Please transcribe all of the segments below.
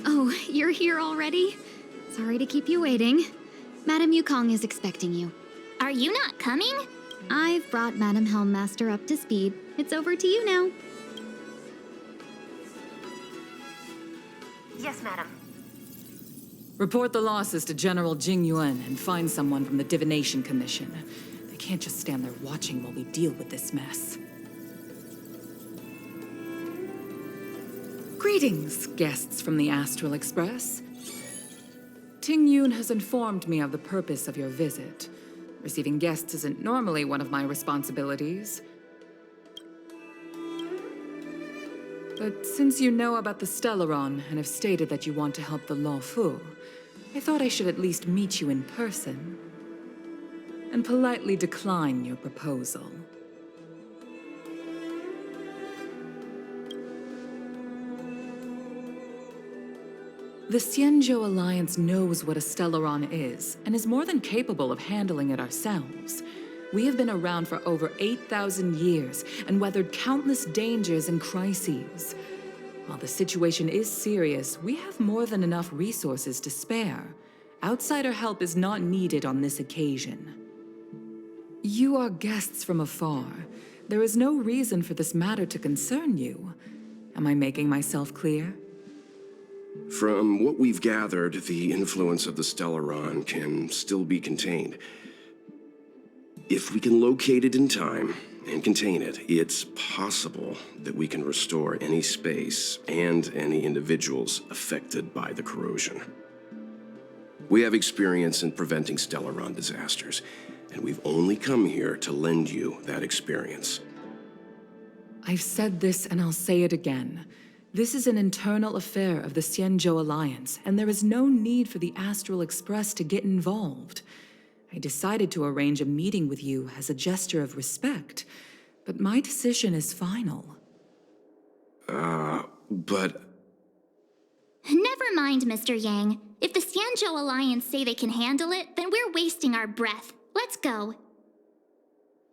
Oh, you're here already? Sorry to keep you waiting. Madame Yukong is expecting you. Are you not coming? I've brought Madame Helmmaster up to speed. It's over to you now. Yes, madam. Report the losses to General Jing-Yuan and find someone from the Divination Commission. They can't just stand there watching while we deal with this mess. Greetings, guests from the Astral Express. Ting-Yun has informed me of the purpose of your visit. Receiving guests isn't normally one of my responsibilities. But since you know about the Stellaron and have stated that you want to help the Law Fu, I thought I should at least meet you in person and politely decline your proposal. The 𝐒𝐭𝐫𝐬 Alliance knows what a Stellaron is, and is more than capable of handling it ourselves. We have been around for over 8,000 years, and weathered countless dangers and crises. While the situation is serious, we have more than enough resources to spare. Outsider help is not needed on this occasion. You are guests from afar. There is no reason for this matter to concern you. Am I making myself clear? From what we've gathered, the influence of the Stellaron can still be contained. If we can locate it in time and contain it, it's possible that we can restore any space and any individuals affected by the corrosion. We have experience in preventing Stellaron disasters, and we've only come here to lend you that experience. I've said this and I'll say it again. This is an internal affair of the 𝐒𝐭𝐫𝐬 Alliance, and there is no need for the Astral Express to get involved. I decided to arrange a meeting with you as a gesture of respect, but my decision is final. But... Never mind, Mr. Yang. If the 𝐒𝐭𝐫𝐬 Alliance say they can handle it, then we're wasting our breath. Let's go.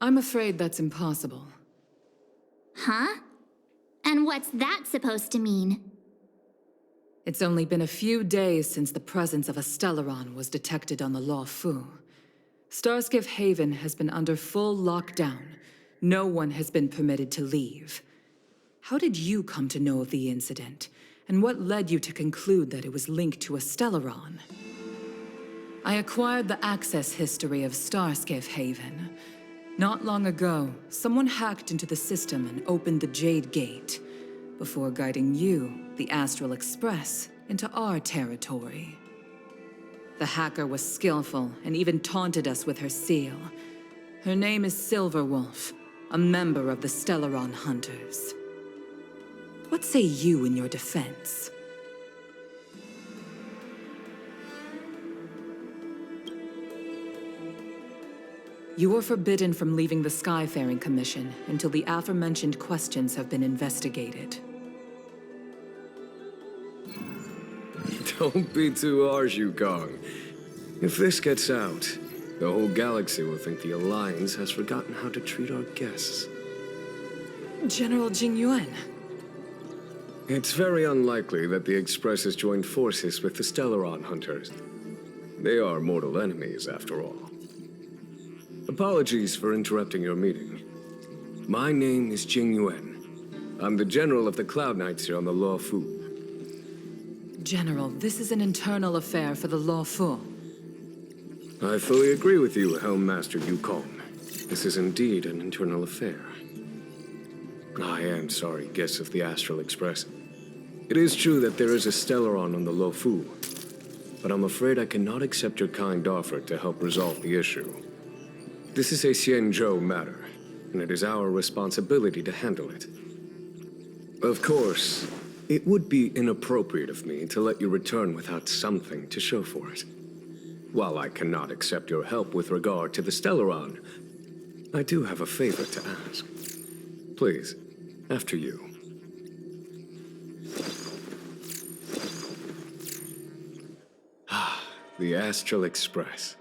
I'm afraid that's impossible. Huh? And what's that supposed to mean? It's only been a few days since the presence of a Stellaron was detected on the Law Fu. Starskiff Haven has been under full lockdown. No one has been permitted to leave. How did you come to know of the incident? And what led you to conclude that it was linked to a Stellaron? I acquired the access history of Starskiff Haven. Not long ago, someone hacked into the system and opened the Jade Gate, before guiding you, the Astral Express, into our territory. The hacker was skillful and even taunted us with her seal. Her name is Silverwolf, a member of the Stellaron Hunters. What say you in your defense? You are forbidden from leaving the Skyfaring Commission until the aforementioned questions have been investigated. Don't be too harsh, Yukong. If this gets out, the whole galaxy will think the Alliance has forgotten how to treat our guests. General Jing-Yuan. It's very unlikely that the Express has joined forces with the Stellaron Hunters. They are mortal enemies, after all. Apologies for interrupting your meeting. My name is 𝐃𝐞𝐯. I'm the general of the Cloud Knights here on the Law Fu. General, this is an internal affair for the Law Fu. I fully agree with you, Helm Master Yukong. This is indeed an internal affair. I am sorry, guests of the Astral Express. It is true that there is a Stellaron on the Law Fu, but I'm afraid I cannot accept your kind offer to help resolve the issue. This is a Xianzhou matter, and it is our responsibility to handle it. Of course, it would be inappropriate of me to let you return without something to show for it. While I cannot accept your help with regard to the Stellaron, I do have a favor to ask. Please, after you. The Astral Express.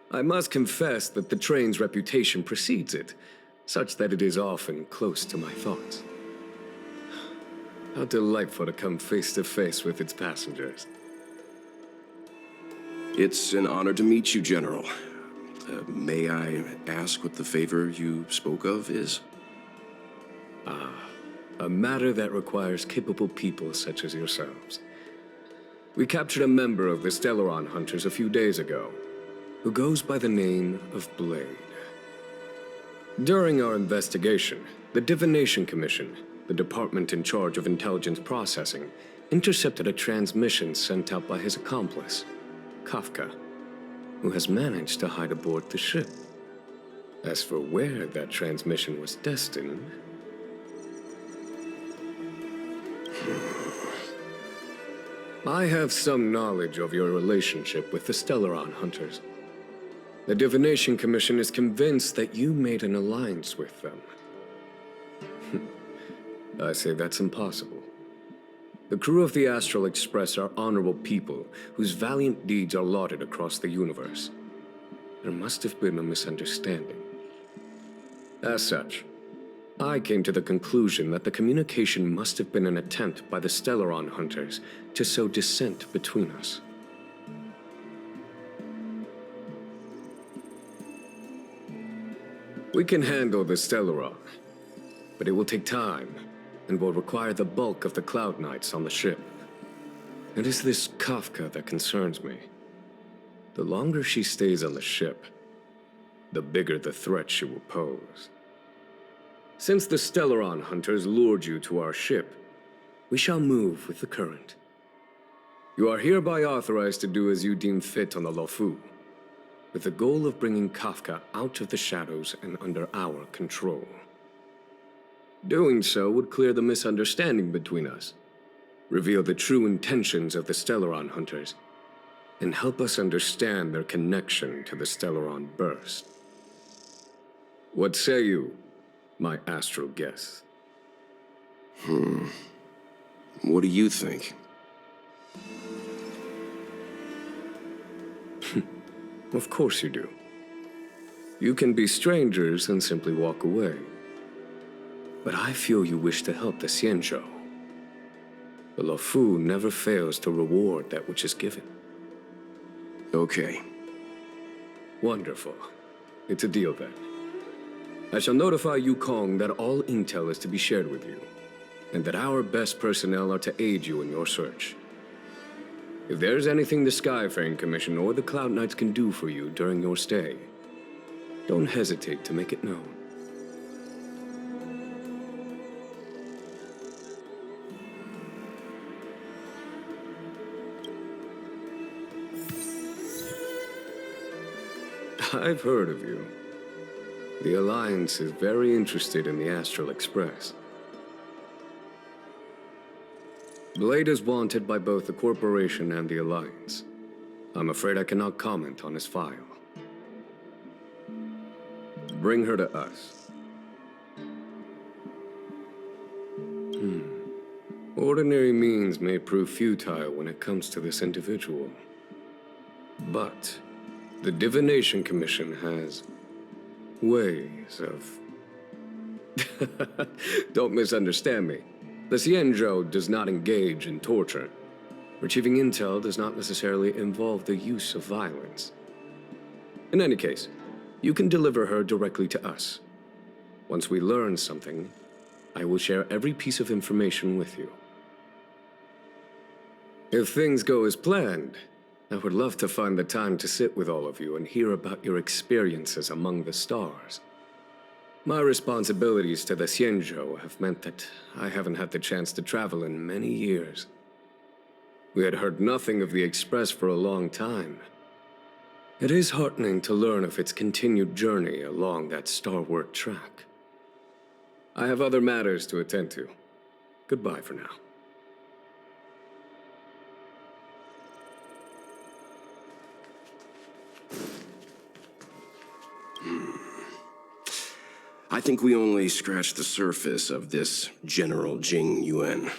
I must confess that the train's reputation precedes it, such that it is often close to my thoughts. How delightful to come face to face with its passengers. It's an honor to meet you, General. May I ask what the favor you spoke of is? A matter that requires capable people such as yourselves. We captured a member of the Stellaron Hunters a few days ago, who goes by the name of Blade. During our investigation, the Divination Commission, the department in charge of intelligence processing, intercepted a transmission sent out by his accomplice, 𝐃𝐞𝐯, who has managed to hide aboard the ship. As for where that transmission was destined... I have some knowledge of your relationship with the Stellaron Hunters. The Divination Commission is convinced that you made an alliance with them. I say that's impossible. The crew of the Astral Express are honorable people whose valiant deeds are lauded across the universe. There must have been a misunderstanding. As such, I came to the conclusion that the communication must have been an attempt by the Stellaron Hunters to sow dissent between us. We can handle the Stellaron, but it will take time and will require the bulk of the Cloud Knights on the ship. It is this 𝐃𝐞𝐯 that concerns me. The longer she stays on the ship, the bigger the threat she will pose. Since the Stellaron Hunters lured you to our ship, we shall move with the current. You are hereby authorized to do as you deem fit on the Law Fu, with the goal of bringing 𝐃𝐞𝐯 out of the shadows and under our control. Doing so would clear the misunderstanding between us, reveal the true intentions of the Stellaron Hunters, and help us understand their connection to the Stellaron Burst. What say you, my astral guests? What do you think? Of course you do. You can be strangers and simply walk away. But I feel you wish to help the Xianzhou. The Law Fu never fails to reward that which is given. Okay. Wonderful. It's a deal then. I shall notify Yukong that all intel is to be shared with you, and that our best personnel are to aid you in your search. If there's anything the Skyfaring Commission or the Cloud Knights can do for you during your stay, don't hesitate to make it known. I've heard of you. The Alliance is very interested in the Astral Express. Blade is wanted by both the Corporation and the Alliance. I'm afraid I cannot comment on his file. Bring her to us. Ordinary means may prove futile when it comes to this individual. But the Divination Commission has ways of... Don't misunderstand me. The Xianzhou does not engage in torture. Retrieving intel does not necessarily involve the use of violence. In any case, you can deliver her directly to us. Once we learn something, I will share every piece of information with you. If things go as planned, I would love to find the time to sit with all of you and hear about your experiences among the stars. My responsibilities to the Xianzhou have meant that I haven't had the chance to travel in many years. We had heard nothing of the Express for a long time. It is heartening to learn of its continued journey along that starward track. I have other matters to attend to. Goodbye for now. I think we only scratched the surface of this General Jing Yuan.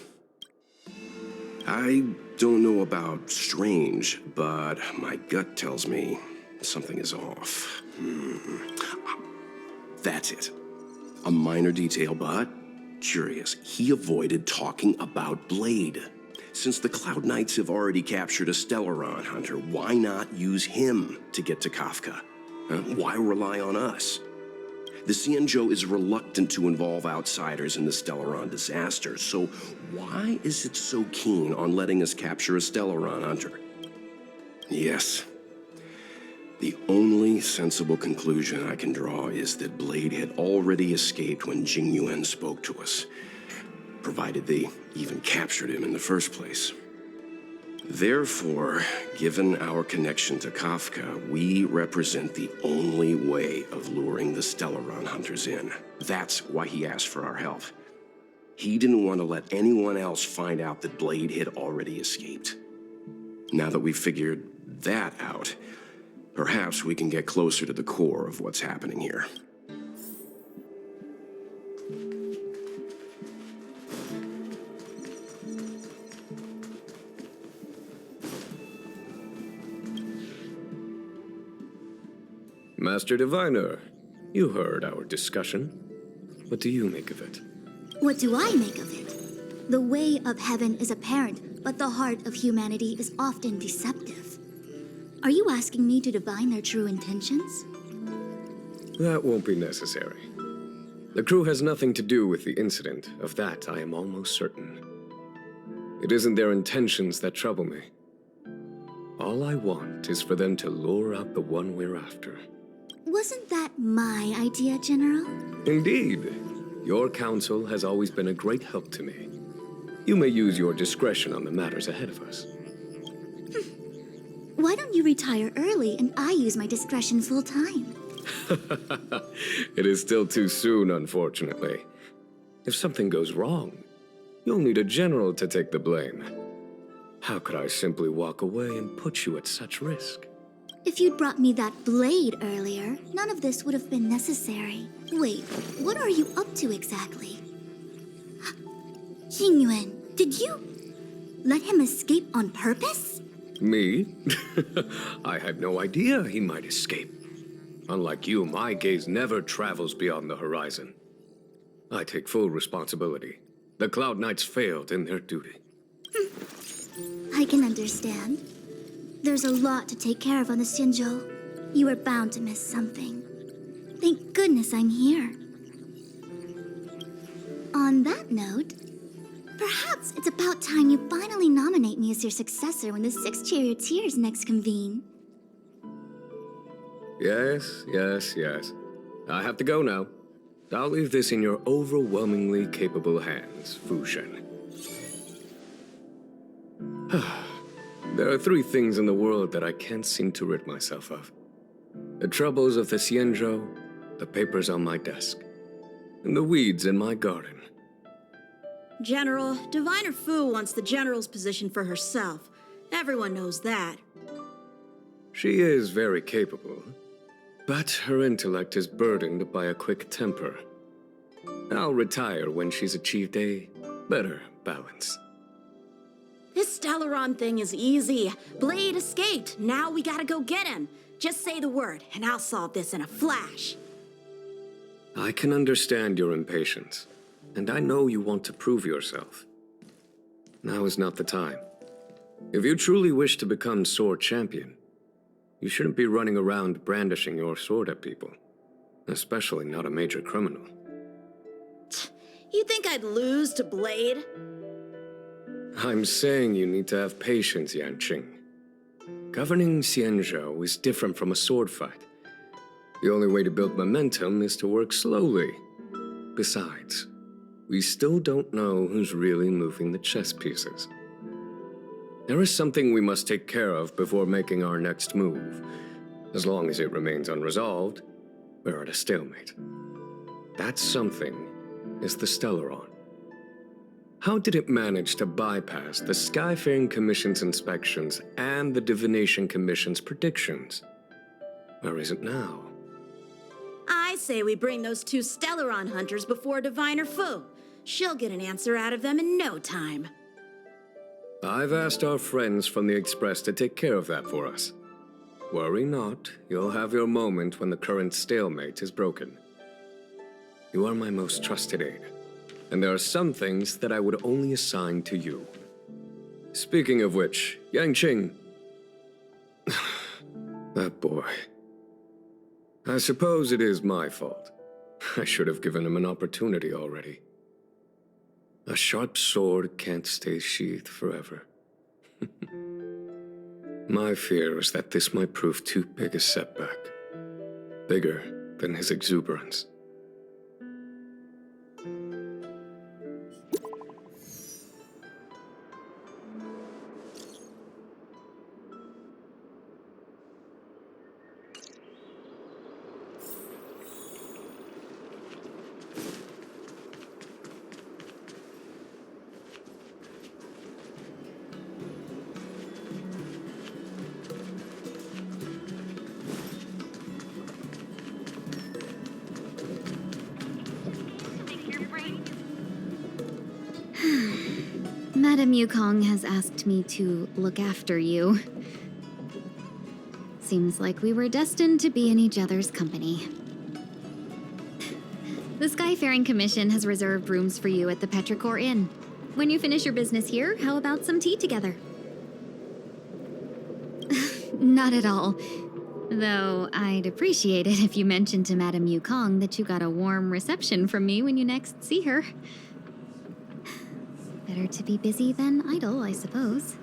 I don't know about strange, but my gut tells me something is off. That's it. A minor detail, but curious. He avoided talking about Blade. Since the Cloud Knights have already captured a Stellaron hunter, why not use him to get to Kafka? Why rely on us? The Xianzhou is reluctant to involve outsiders in the Stellaron disaster, so why is it so keen on letting us capture a Stellaron hunter? Yes. The only sensible conclusion I can draw is that Blade had already escaped when Jing Yuan spoke to us, provided they even captured him in the first place. Therefore, given our connection to Kafka, we represent the only way of luring the Stellaron hunters in. That's why he asked for our help. He didn't want to let anyone else find out that Blade had already escaped. Now that we've figured that out, perhaps we can get closer to the core of what's happening here. Master Diviner, you heard our discussion. What do you make of it? What do I make of it? The way of heaven is apparent, but the heart of humanity is often deceptive. Are you asking me to divine their true intentions? That won't be necessary. The crew has nothing to do with the incident. Of that, I am almost certain. It isn't their intentions that trouble me. All I want is for them to lure out the one we're after. Wasn't that my idea, General? Indeed. Your counsel has always been a great help to me. You may use your discretion on the matters ahead of us. Why don't you retire early and I use my discretion full time? It is still too soon, unfortunately. If something goes wrong, you'll need a general to take the blame. How could I simply walk away and put you at such risk? If you'd brought me that blade earlier, none of this would have been necessary. Wait, what are you up to exactly? Jing Yuan, did you let him escape on purpose? Me? I had no idea he might escape. Unlike you, my gaze never travels beyond the horizon. I take full responsibility. The Cloud Knights failed in their duty. I can understand. There's a lot to take care of on the Xianzhou. You are bound to miss something. Thank goodness I'm here. On that note, perhaps it's about time you finally nominate me as your successor when the 6 charioteers next convene. Yes. I have to go now. I'll leave this in your overwhelmingly capable hands, Fu Shen. There are 3 things in the world that I can't seem to rid myself of. The troubles of the Xianzhou, the papers on my desk, and the weeds in my garden. General, Diviner Fu wants the General's position for herself. Everyone knows that. She is very capable, but her intellect is burdened by a quick temper. I'll retire when she's achieved a better balance. This Stellaron thing is easy. Blade escaped. Now we gotta go get him. Just say the word, and I'll solve this in a flash. I can understand your impatience, and I know you want to prove yourself. Now is not the time. If you truly wish to become sword champion, you shouldn't be running around brandishing your sword at people, especially not a major criminal. You think I'd lose to Blade? I'm saying you need to have patience, Yanqing. Governing Xianzhou is different from a sword fight. The only way to build momentum is to work slowly. Besides, we still don't know who's really moving the chess pieces. There is something we must take care of before making our next move. As long as it remains unresolved, we're at a stalemate. That something is the Stellaron. How did it manage to bypass the Skyfaring Commission's inspections and the Divination Commission's predictions? Where is it now? I say we bring those two Stellaron hunters before Diviner Fu. She'll get an answer out of them in no time. I've asked our friends from the Express to take care of that for us. Worry not, you'll have your moment when the current stalemate is broken. You are my most trusted aide, and there are some things that I would only assign to you. Speaking of which, Yanqing... that boy... I suppose it is my fault. I should have given him an opportunity already. A sharp sword can't stay sheathed forever. My fear is that this might prove too big a setback. Bigger than his exuberance. Madame Yukong has asked me to look after you. Seems like we were destined to be in each other's company. The Skyfaring Commission has reserved rooms for you at the Petrichor Inn. When you finish your business here, how about some tea together? Not at all. Though I'd appreciate it if you mentioned to Madame Yukong that you got a warm reception from me when you next see her. Better to be busy than idle, I suppose.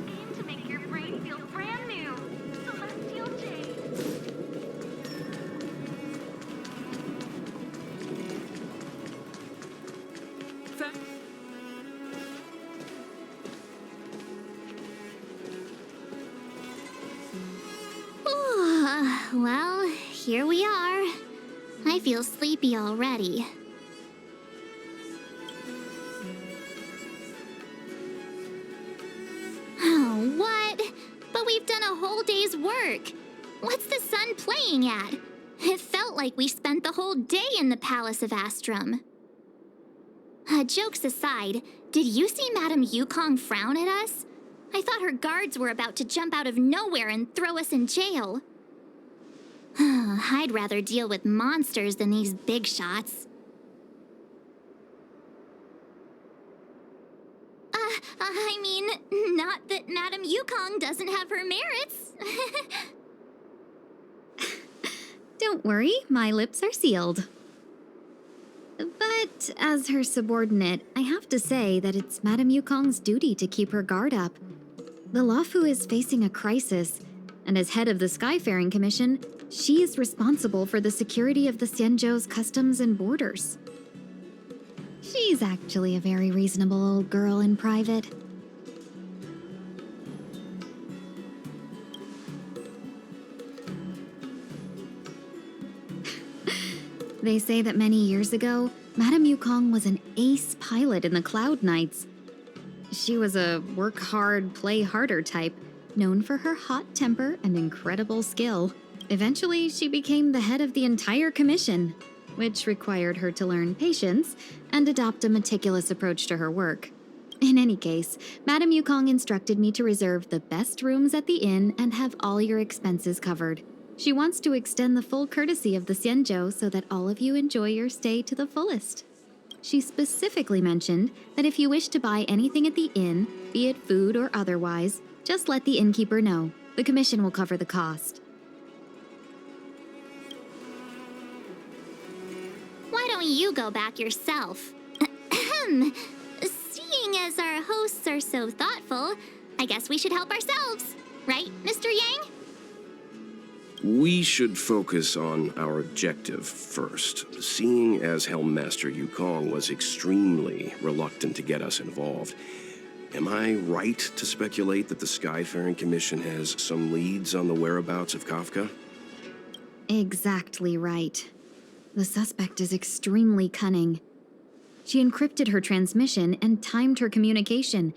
Aim to make your brain feel brand new. Celestial Jade. Well, here we are. I feel sleepy already. Oh, what? But we've done a whole day's work. What's the sun playing at? It felt like we spent the whole day in the Palace of Astrum. Jokes aside, did you see Madame Yukong frown at us? I thought her guards were about to jump out of nowhere and throw us in jail. I'd rather deal with monsters than these big shots. I mean, not that Madame Yukong doesn't have her merits. Don't worry, my lips are sealed. But as her subordinate, I have to say that it's Madame Yukong's duty to keep her guard up. The Luofu is facing a crisis, and as head of the Skyfaring Commission, she is responsible for the security of the Xianzhou's customs and borders. She's actually a very reasonable old girl in private. They say that many years ago, Madame Yukong was an ace pilot in the Cloud Knights. She was a work hard, play harder type, known for her hot temper and incredible skill. Eventually, she became the head of the entire commission, which required her to learn patience and adopt a meticulous approach to her work. In any case, Madame Yukong instructed me to reserve the best rooms at the inn and have all your expenses covered. She wants to extend the full courtesy of the Xianzhou so that all of you enjoy your stay to the fullest. She specifically mentioned that if you wish to buy anything at the inn, be it food or otherwise, just let the innkeeper know. The commission will cover the cost. don't you go back yourself? Seeing as our hosts are so thoughtful, I guess we should help ourselves. Right, Mr. Yang? We should focus on our objective first. Seeing as Helmmaster Yukong was extremely reluctant to get us involved, am I right to speculate that the Skyfaring Commission has some leads on the whereabouts of Kafka? Exactly right. The suspect is extremely cunning. She encrypted her transmission and timed her communication.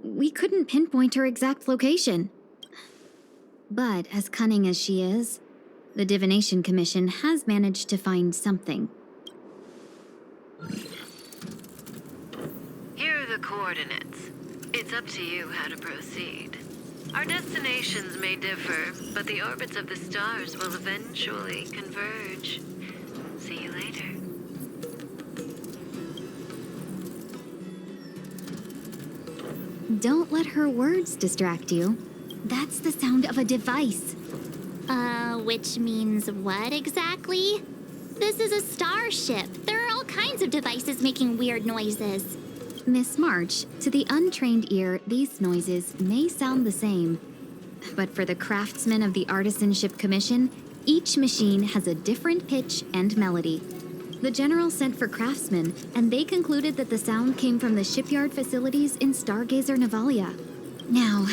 We couldn't pinpoint her exact location. But as cunning as she is, the Divination Commission has managed to find something. Here are the coordinates. It's up to you how to proceed. Our destinations may differ, but the orbits of the stars will eventually converge. See you later. Don't let her words distract you. That's the sound of a device. Which means what exactly? This is a starship. There are all kinds of devices making weird noises. Miss March, to the untrained ear, these noises may sound the same. But for the craftsmen of the Artisanship Commission, each machine has a different pitch and melody. The General sent for craftsmen, and they concluded that the sound came from the shipyard facilities in Stargazer Navalia. Now,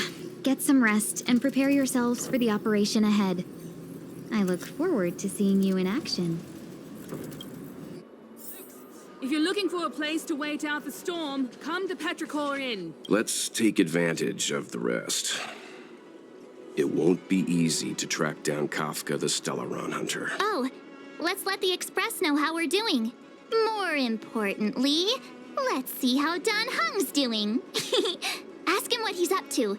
get some rest and prepare yourselves for the operation ahead. I look forward to seeing you in action. If you're looking for a place to wait out the storm, come to Petrichor Inn. Let's take advantage of the rest. It won't be easy to track down Kafka the Stellaron Hunter. Oh, let's let the Express know how we're doing. More importantly, let's see how Dan Heng's doing. Ask him what he's up to.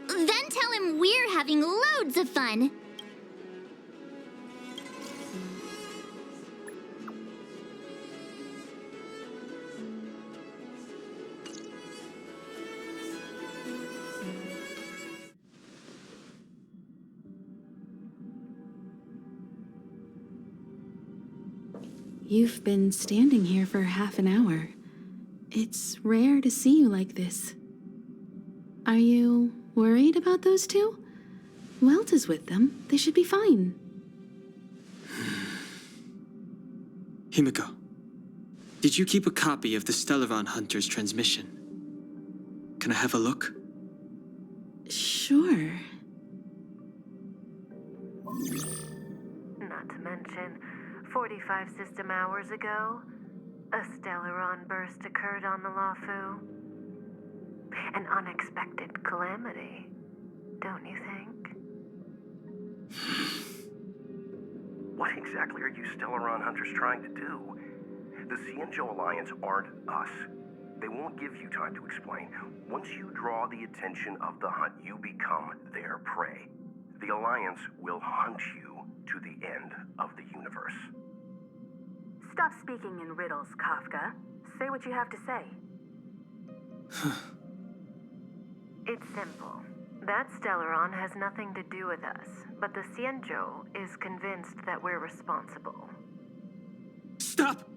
Then tell him we're having loads of fun. You've been standing here for half an hour. It's rare to see you like this. Are you worried about those two? Welt is with them. They should be fine. Himiko, did you keep a copy of the Stellaron Hunter's transmission? Can I have a look? Sure. Not to mention, 45 system hours ago, a Stellaron burst occurred on the Lawfu. An unexpected calamity, don't you think? What exactly are you Stellaron Hunters trying to do? The 𝐶𝐸𝐿 Alliance aren't us. They won't give you time to explain. Once you draw the attention of the hunt, you become their prey. The Alliance will hunt you to the end of the universe. Stop speaking in riddles, Kafka. Say what you have to say. It's simple. That Stellaron has nothing to do with us, but the 𝐶𝐸𝐿 is convinced that we're responsible. Stop!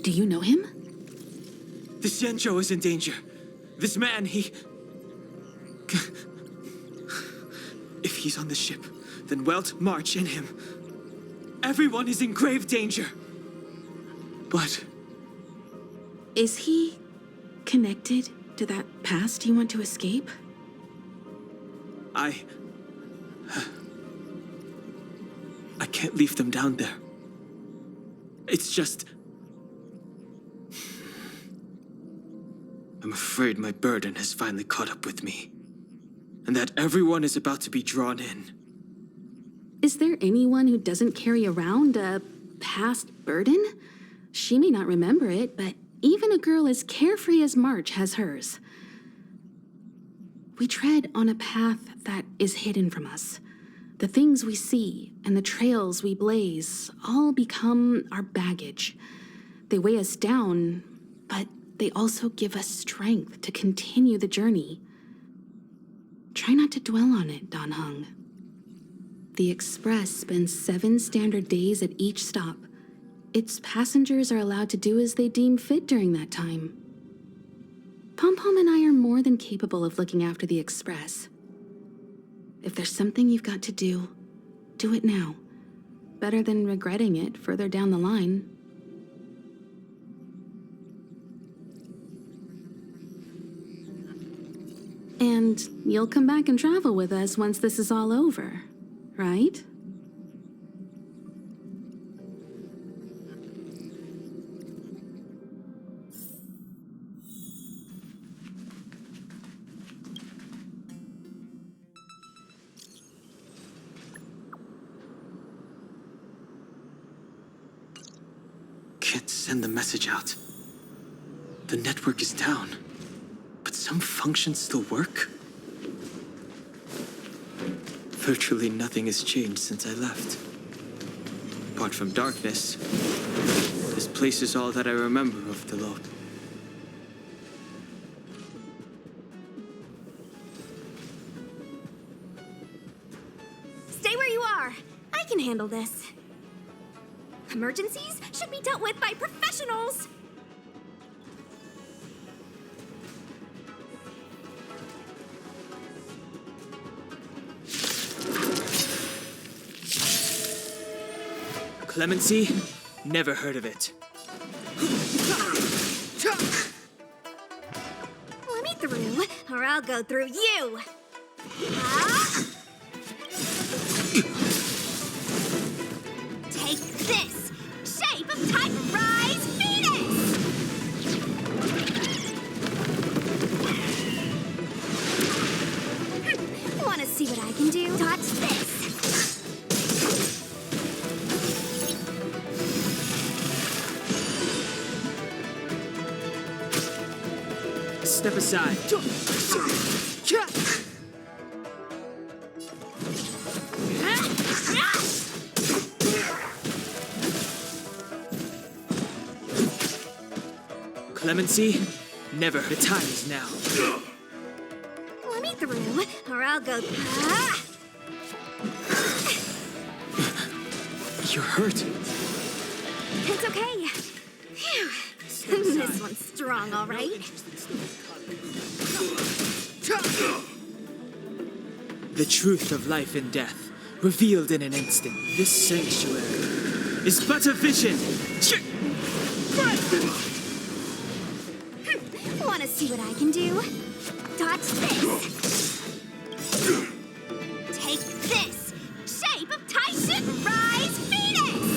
Do you know him? The 𝐶𝐸𝐿 is in danger. This man, If he's on the ship, then Welt, March, and him. Everyone is in grave danger. But Is he connected to that past you want to escape? I can't leave them down there. It's just... I'm afraid my burden has finally caught up with me. And that everyone is about to be drawn in. Is there anyone who doesn't carry around a past burden? She may not remember it, but even a girl as carefree as March has hers. We tread on a path that is hidden from us. The things we see and the trails we blaze all become our baggage. They weigh us down, but they also give us strength to continue the journey. Try not to dwell on it, Dan Heng. The Express spends 7 standard days at each stop. Its passengers are allowed to do as they deem fit during that time. Pom-Pom and I are more than capable of looking after the Express. If there's something you've got to do it now. Better than regretting it further down the line. And you'll come back and travel with us once this is all over, right? Can't send the message out. The network is down, but some functions still work. Virtually nothing has changed since I left. Apart from darkness, this place is all that I remember of the loop. Stay where you are. I can handle this. Emergencies should be dealt with by professionals. Clemency? Never heard of it. Let me through, or I'll go through you. Ah! Take this! Shape of Titan Rise Venus! Wanna see what I can do? Touch this! Step aside. Clemency? Never. The time is now. Let me through, or I'll go... Ah! You're hurt. It's okay. Phew. This one's strong, all right? The truth of life and death, revealed in an instant. This sanctuary is but a vision. Wanna see what I can do? Touch this! Take this! Shape of Titan Rise Venus!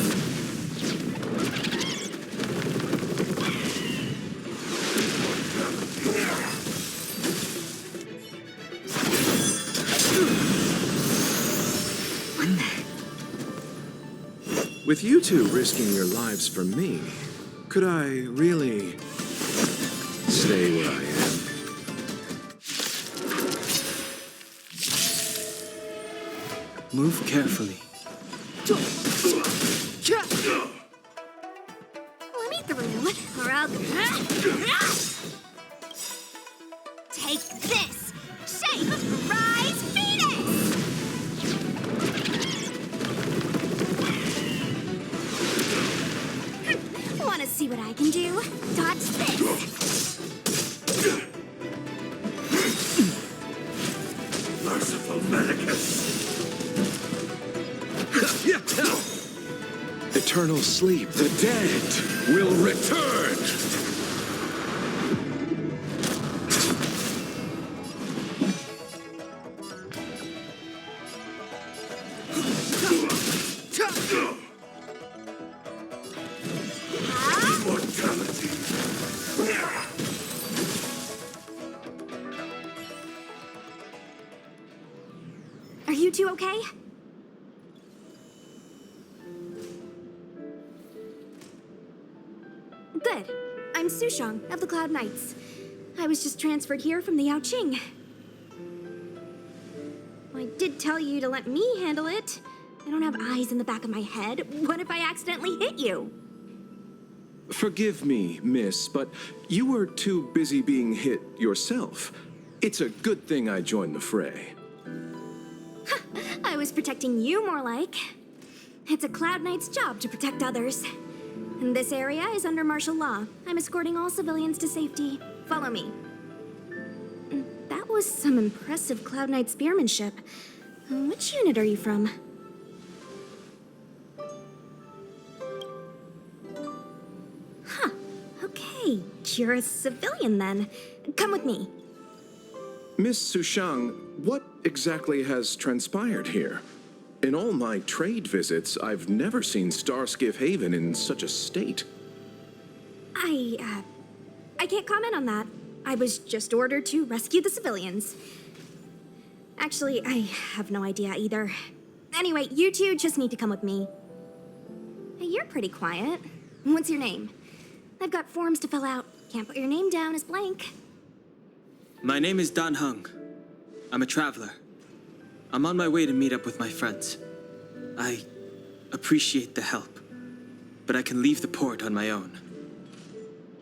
With you two risking your lives for me, could I really stay where I am? Move carefully. Let me through, or I'll... Take this! Shape of Rise Venus! Wanna see what I can do? Touch this! Merciful Medicus! Eternal sleep, the dead will return! Immortality! Are you two okay? Good. I'm Sushang of the Cloud Knights. I was just transferred here from the Yaoqing. I did tell you to let me handle it. I don't have eyes in the back of my head. What if I accidentally hit you? Forgive me, miss, but you were too busy being hit yourself. It's a good thing I joined the fray. I I was protecting you, more like. It's a Cloud Knight's job to protect others. And this area is under martial law. I'm escorting all civilians to safety. Follow me. That was some impressive Cloud Knight spearmanship. Which unit are you from? Huh. Okay, you're a civilian then. Come with me. Miss Sushang, what exactly has transpired here? In all my trade visits, I've never seen Starskiff Haven in such a state. I can't comment on that. I was just ordered to rescue the civilians. Actually, I have no idea either. Anyway, you two just need to come with me. Hey, you're pretty quiet. What's your name? I've got forms to fill out. Can't put your name down as blank. My name is Dan Hung. I'm a traveler. I'm on my way to meet up with my friends. I appreciate the help, but I can leave the port on my own.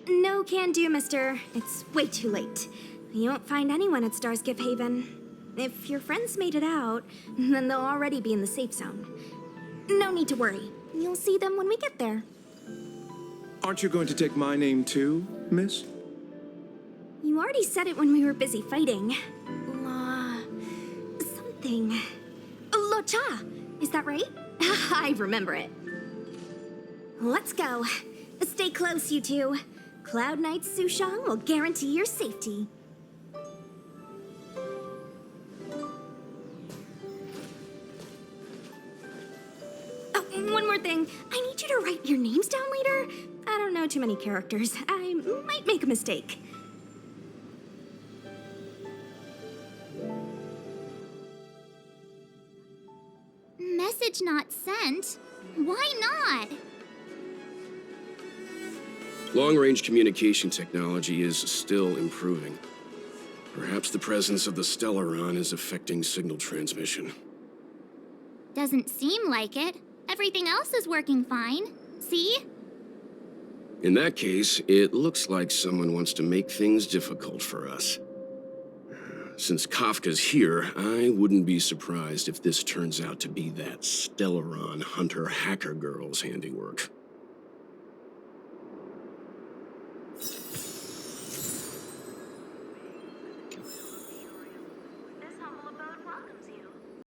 No can do, mister. It's way too late. You won't find anyone at Starskiff Haven. If your friends made it out, then they'll already be in the safe zone. No need to worry. You'll see them when we get there. Aren't you going to take my name too, miss? You already said it when we were busy fighting. Something. Locha! Is that right? I remember it. Let's go. Stay close, you two. Cloud Knight Sushang will guarantee your safety. Oh, and one more thing. I need you to write your names down later. I don't know too many characters. I might make a mistake. Message not sent? Why not? Long-range communication technology is still improving. Perhaps the presence of the Stellaron is affecting signal transmission. Doesn't seem like it. Everything else is working fine. See? In that case, it looks like someone wants to make things difficult for us. Since Kafka's here, I wouldn't be surprised if this turns out to be that Stellaron hunter hacker girl's handiwork.